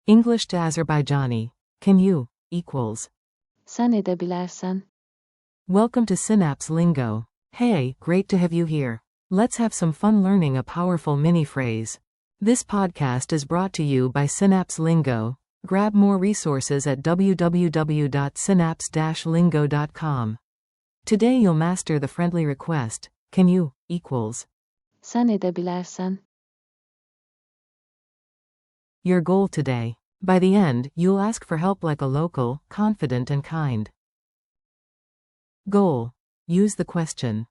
English to Azerbaijani. Can you equals. Sen edebilersen. Welcome to Synapse Lingo. Hey, great to have you here. Let's have some fun learning a powerful mini phrase. This podcast is brought to you by Synapse Lingo. Grab more resources at www.synapse-lingo.com. Today you'll master the friendly request, can you equals. Sen edebilersen. Your goal today. By the end, you'll ask for help like a local, confident and kind. Goal. Use the question.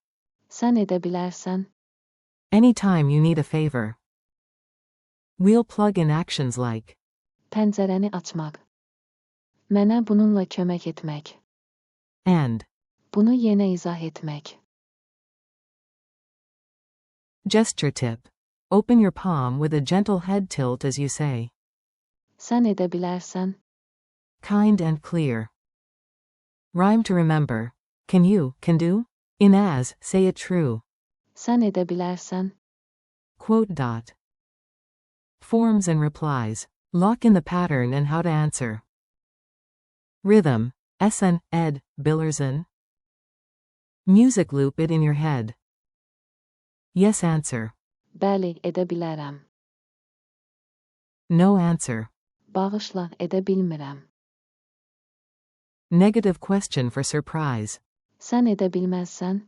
Sen edebilersen. Anytime you need a favor. We'll plug in actions like Pencereni açmak. Mənə bununla kömək etmək. and. Bunu yenə izah etmək. Gesture tip. Open your palm with a gentle head tilt as you say. Sen edebilersen. Kind and clear. Rhyme to remember. Can you, can do? In as, say it true. Sen edebilersen. Quote dot. Forms and replies. Lock in the pattern and how to answer. Rhythm. Esen, ed, bilirsen. Music loop it in your head. Yes answer. Bəli, edebilərəm. No answer. Bağışla, edə bilmirəm. Negative question for surprise. Sen edə bilməzsən.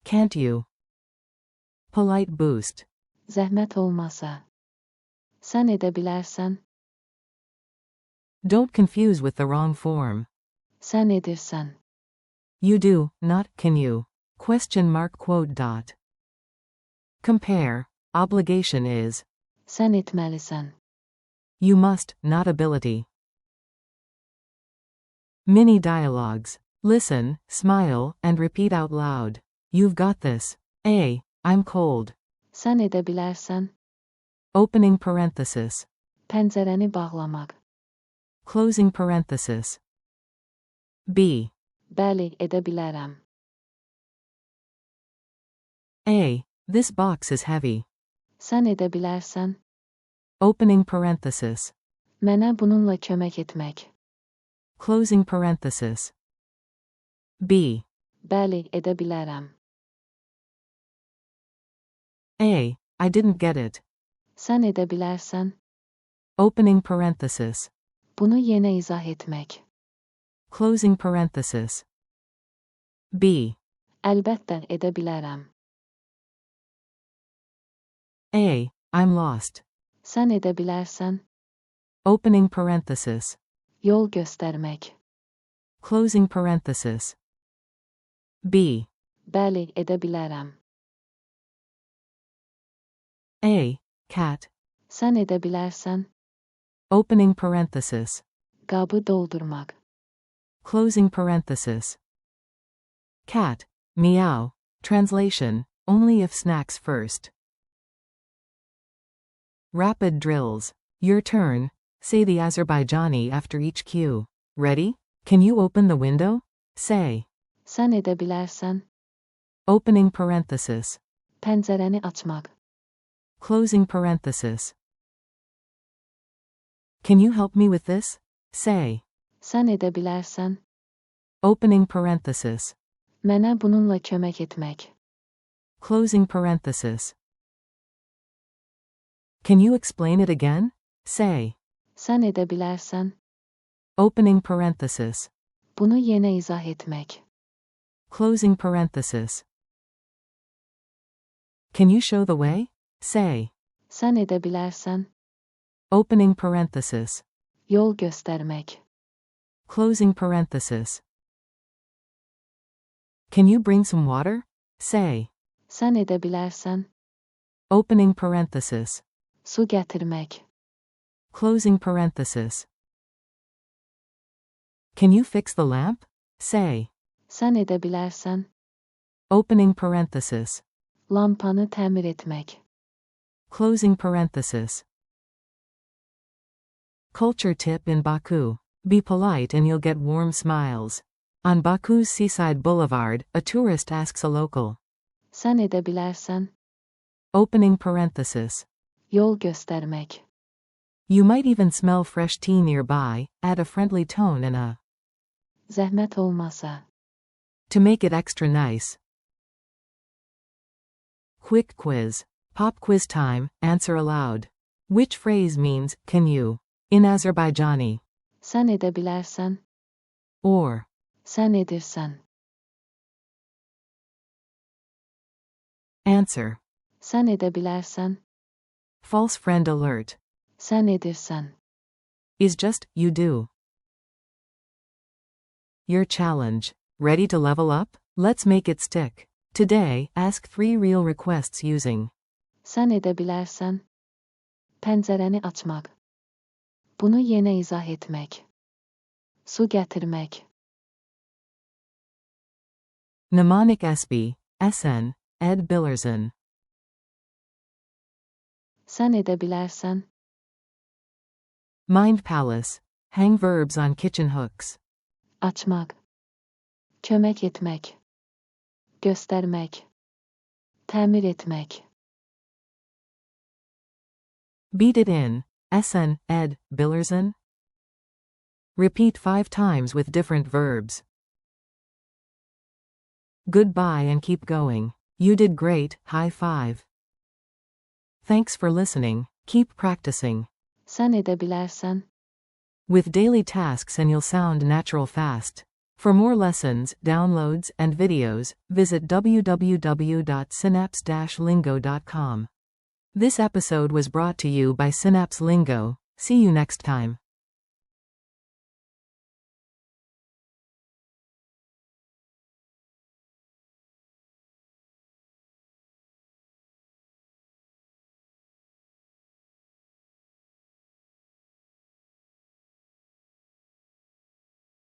Can't you? Polite boost. Zəhmət olmasa. Sen edə bilərsən. Don't confuse with the wrong form. Sen edirsən. You do, not can you. Question mark quote dot. Compare. Obligation is. Sen etməlisən. You must, not ability. Mini dialogues. Listen, smile, and repeat out loud. You've got this. A. I'm cold. Sen edə bilərsən. Opening parenthesis. Pəncərəni bağlamaq. Closing parenthesis. B. Bəli, edə bilərəm. A. This box is heavy. Sen edə bilərsən. Opening parenthesis. Mənə bununla kömək etmək. Closing parenthesis. B. Bəli, edə bilərəm. A. I didn't get it. Sen edə bilərsən. Opening parenthesis. Bunu yenə izah etmək. Closing parenthesis. B. Əlbəttə, edə bilərəm. A. I'm lost. Sen edə bilərsən. Opening parenthesis. Yol göstərmək. Closing parenthesis. B. Bəli, edə bilərəm. A. Cat. Sen edə bilərsən. Opening parenthesis. Qabı doldurmaq. Closing parenthesis. Cat. Meow. Translation. Only if snacks first. Rapid drills. Your turn. Say the Azerbaijani after each cue. Ready? Can you open the window? Say. Sen edə bilərsən. Opening parenthesis. Pəncərəni açmaq. Closing parenthesis. Can you help me with this? Say. Sen edə bilərsən. Opening parenthesis. Mənə bununla kömək etmək. Closing parenthesis. Can you explain it again? Say. Sen edə bilərsən. Opening parenthesis. Bunu yenə izah etmək. Closing parenthesis. Can you show the way? Say. Sen edə bilərsən. Opening parenthesis. Yol göstərmək. Closing parenthesis. Can you bring some water? Say. Sen edə bilərsən. Opening parenthesis. Su gətirmək. Closing parenthesis. Can you fix the lamp? Say. Sen edə bilərsən. Opening parenthesis. Lampanı təmir etmək. Closing parenthesis. Culture tip in Baku. Be polite and you'll get warm smiles. On Baku's seaside boulevard, a tourist asks a local. Sen edə bilərsən. Opening parenthesis. Yol göstərmək. You might even smell fresh tea nearby. Add a friendly tone and a Zahmet olmasa. to make it extra nice. Quick quiz. Pop quiz time. Answer aloud. Which phrase means, can you? In Azerbaijani. Sen edebilersen. Or, Sen edirsen. answer. Sen edebilersen. False friend alert. Sen edirsen. Is just, you do. Your challenge. Ready to level up? Let's make it stick. Today, ask 3 real requests using Sen edebilersen. Pencereni açmak. Bunu yine izah etmek. Su getirmek. mnemonic SB, SN, Ed Billerson. Sen edebilersen. Mind Palace. Hang verbs on kitchen hooks. Açmak. Kömek etmek. Göstermek. Tamir etmek. Beat it in. SN, Ed, Billerson. Repeat 5 times with different verbs. Goodbye and keep going. You did great, high five. Thanks for listening. Keep practicing. Sen edebilersen. With daily tasks and you'll sound natural fast. For more lessons, downloads, and videos, visit www.synapse-lingo.com. This episode was brought to you by Synapse Lingo. See you next time.